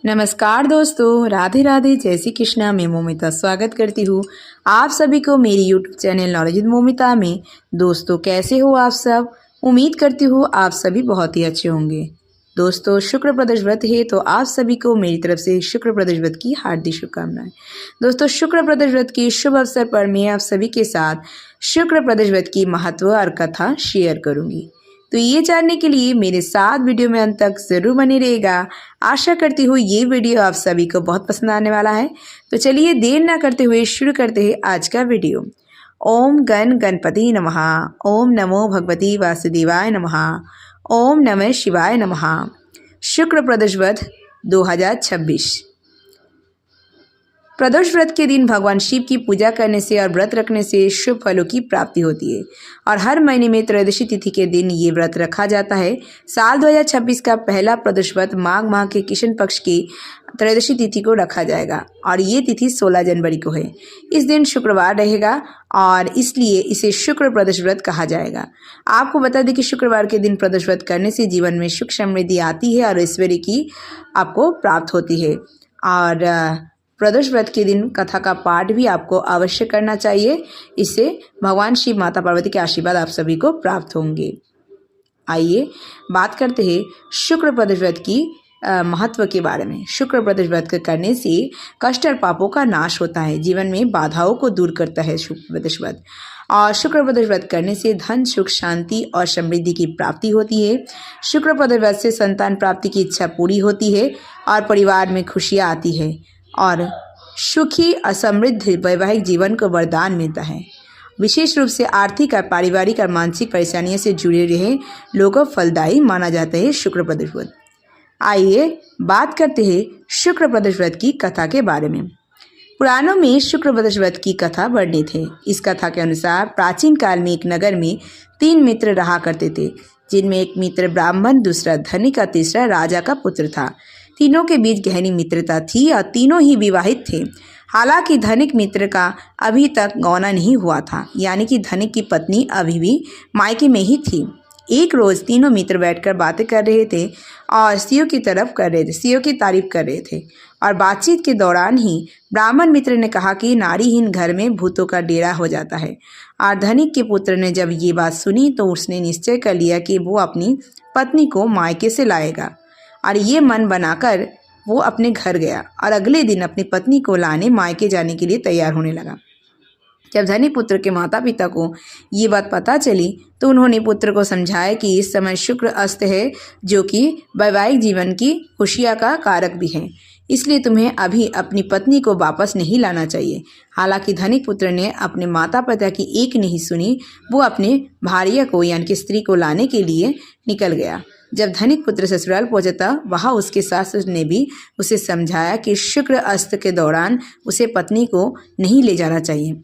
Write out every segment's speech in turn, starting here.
नमस्कार दोस्तों, राधे राधे, जय श्री कृष्णा। मैं मोमिता स्वागत करती हूँ आप सभी को मेरी YouTube channel knowledge with Momita में। दोस्तों, कैसे हो आप सब? उम्मीद करती हूँ आप सभी बहुत ही अच्छे होंगे। दोस्तों, शुक्र प्रदोष व्रत है तो आप सभी को मेरी तरफ से शुक्र प्रदोष व्रत की हार्दिक शुभकामनाएं। दोस्तों, शुक्र प्रदोष व्रत के शुभ अवसर पर मैं आप सभी के साथ शुक्र प्रदोष व्रत की महत्व और कथा शेयर करूंगी। तो ये जानने के लिए मेरे साथ वीडियो में अंत तक जरूर बने रहेगा। आशा करती हूँ ये वीडियो आप सभी को बहुत पसंद आने वाला है। तो चलिए देर ना करते हुए शुरू करते हैं आज का वीडियो। ओम गण गणपति नमः। ओम नमो भगवती वासुदेवाय नमः। ओम नमः शिवाय नमः। शुक्र प्रदोष व्रत 2026। प्रदोष व्रत के दिन भगवान शिव की पूजा करने से और व्रत रखने से शुभ फलों की प्राप्ति होती है और हर महीने में त्रयोदशी तिथि के दिन ये व्रत रखा जाता है। साल 2026 का पहला प्रदोष व्रत माघ माह के कृष्ण पक्ष की त्रयोदशी तिथि को रखा जाएगा और ये तिथि 16 जनवरी को है। इस दिन शुक्रवार रहेगा और इसलिए इसे शुक्र प्रदोष व्रत कहा जाएगा। आपको बता दें कि शुक्रवार के दिन प्रदोष व्रत करने से जीवन में सुख समृद्धि आती है और ऐश्वर्य की आपको प्राप्त होती है। और प्रदोष व्रत के दिन कथा का पाठ भी आपको अवश्य करना चाहिए। इससे भगवान शिव माता पार्वती के आशीर्वाद आप सभी को प्राप्त होंगे। आइए बात करते हैं शुक्र प्रदोष व्रत की महत्व के बारे में। शुक्र प्रदोष व्रत करने से कष्ट और पापों का नाश होता है, जीवन में बाधाओं को दूर करता है शुक्र प्रदोष व्रत। और शुक्र प्रदोष व्रत करने से धन सुख शांति और समृद्धि की प्राप्ति होती है। शुक्र प्रदोष व्रत से संतान प्राप्ति की इच्छा पूरी होती है और परिवार में खुशियाँ आती है और सुखी और समृद्ध वैवाहिक जीवन को वरदान मिलता है। विशेष रूप से आर्थिक और पारिवारिक और मानसिक परेशानियों से जुड़े रहे लोगों को फलदायी माना जाता है शुक्र प्रदोष व्रत। आइए बात करते हैं शुक्र प्रदोष व्रत की कथा के बारे में। पुराणों में शुक्र प्रदोष व्रत की कथा वर्णित है। इस कथा के अनुसार प्राचीन काल में एक नगर में 3 मित्र रहा करते थे, जिनमें एक मित्र ब्राह्मण, दूसरा धनिक और तीसरा राजा का पुत्र था। तीनों के बीच गहरी मित्रता थी और तीनों ही विवाहित थे। हालांकि धनिक मित्र का अभी तक गौना नहीं हुआ था, यानी कि धनिक की पत्नी अभी भी मायके में ही थी। एक रोज तीनों मित्र बैठकर बातें कर रहे थे और स्त्रियों की तारीफ कर रहे थे। और बातचीत के दौरान ही ब्राह्मण मित्र ने कहा कि नारीहीन घर में भूतों का डेरा हो जाता है। और धनिक के पुत्र ने जब ये बात सुनी तो उसने निश्चय कर लिया कि वो अपनी पत्नी को मायके से लाएगा। और ये मन बनाकर वो अपने घर गया और अगले दिन अपनी पत्नी को लाने मायके जाने के लिए तैयार होने लगा। जब धनिक पुत्र के माता पिता को ये बात पता चली तो उन्होंने पुत्र को समझाया कि इस समय शुक्र अस्त है, जो कि वैवाहिक जीवन की खुशियाँ का कारक भी है, इसलिए तुम्हें अभी अपनी पत्नी को वापस नहीं लाना चाहिए। हालांकि धनिक पुत्र ने अपने माता पिता की एक नहीं सुनी, वो अपने भार्या को यानी कि स्त्री को लाने के लिए निकल गया। जब धनिक पुत्र ससुराल पहुंचा वहाँ उसके सास ने भी उसे समझाया कि शुक्र अस्त के दौरान उसे पत्नी को नहीं ले जाना चाहिए,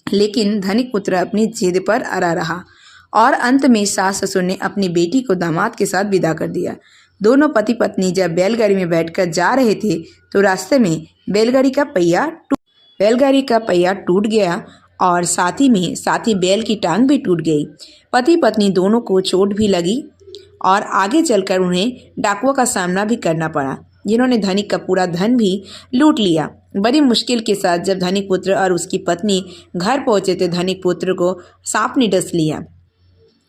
लेकिन धनिक पुत्र अपनी जिद पर अड़ा रहा और अंत में सास ससुर ने अपनी बेटी को दामाद के साथ विदा कर दिया। दोनों पति पत्नी जब बैलगाड़ी में बैठकर जा रहे थे तो रास्ते में बैलगाड़ी का पहिया टूट गया और साथ ही बैल की टांग भी टूट गई। पति पत्नी दोनों को चोट भी लगी और आगे चलकर उन्हें डाकुओं का सामना भी करना पड़ा, जिन्होंने धनिक का पूरा धन भी लूट लिया। बड़ी मुश्किल के साथ जब धनिक पुत्र और उसकी पत्नी घर पहुंचे तो धनिक पुत्र को सांप ने डस लिया।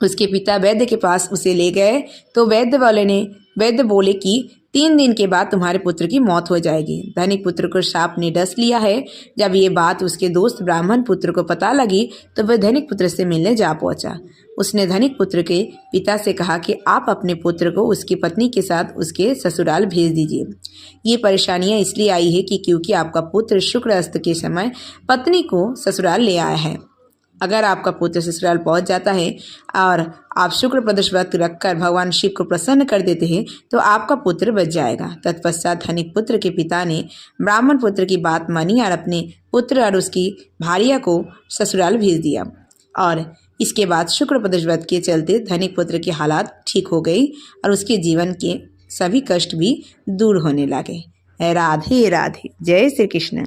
उसके पिता वैद्य के पास उसे ले गए तो वैद्य बोले कि 3 दिन के बाद तुम्हारे पुत्र की मौत हो जाएगी। धनिक पुत्र को सांप ने डस लिया है। जब ये बात उसके दोस्त ब्राह्मण पुत्र को पता लगी तो वह धनिक पुत्र से मिलने जा पहुंचा। उसने धनिक पुत्र के पिता से कहा कि आप अपने पुत्र को उसकी पत्नी के साथ उसके ससुराल भेज दीजिए। ये परेशानियां इसलिए आई है कि क्योंकि आपका पुत्र शुक्र अस्त के समय पत्नी को ससुराल ले आया है। अगर आपका पुत्र ससुराल पहुंच जाता है और आप शुक्र प्रदोष व्रत रखकर भगवान शिव को प्रसन्न कर देते हैं तो आपका पुत्र बच जाएगा। तत्पश्चात धनिक पुत्र के पिता ने ब्राह्मण पुत्र की बात मानी और अपने पुत्र और उसकी भार्या को ससुराल भेज दिया। और इसके बाद शुक्र प्रदोष व्रत के चलते धनिक पुत्र की हालात ठीक हो गई और उसके जीवन के सभी कष्ट भी दूर होने लगे। राधे राधे। जय श्री कृष्ण।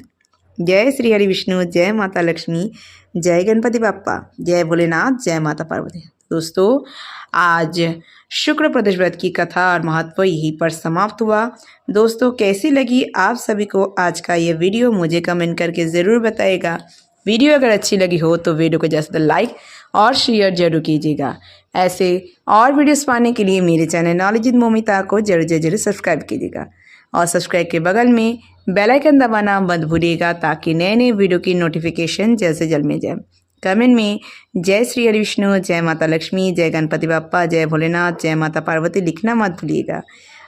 जय श्री हरि विष्णु। जय माता लक्ष्मी। जय गणपति बाप्पा। जय भोलेनाथ। जय माता पार्वती। दोस्तों आज शुक्र प्रदोष व्रत की कथा और महत्व यहीं पर समाप्त हुआ। दोस्तों कैसी लगी आप सभी को आज का ये वीडियो मुझे कमेंट करके ज़रूर बताइएगा। वीडियो अगर अच्छी लगी हो तो वीडियो को ज़्यादा लाइक और शेयर जरूर कीजिएगा। ऐसे और वीडियोस पाने के लिए मेरे चैनल नॉलेज विद मोमिता को जरूर सब्सक्राइब कीजिएगा और सब्सक्राइब के बगल में बेल आइकन दबाना मत भूलिएगा ताकि नए वीडियो की नोटिफिकेशन जल्द से जल्द मिल जाए। कमेंट में जय श्री हरि विष्णु, जय माता लक्ष्मी, जय गणपति बाप्पा, जय भोलेनाथ, जय माता पार्वती लिखना मत भूलिएगा।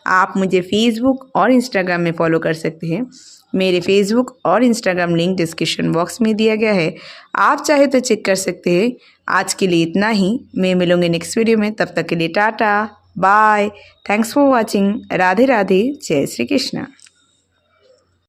आप मुझे फेसबुक और इंस्टाग्राम में फॉलो कर सकते हैं। मेरे फेसबुक और इंस्टाग्राम लिंक डिस्क्रिप्शन बॉक्स में दिया गया है, आप चाहे तो चेक कर सकते हैं। आज के लिए इतना ही, मैं मिलूंगी नेक्स्ट वीडियो में। तब तक के लिए tata bye, thanks for watching. Radhe Radhe, जय श्री कृष्णा।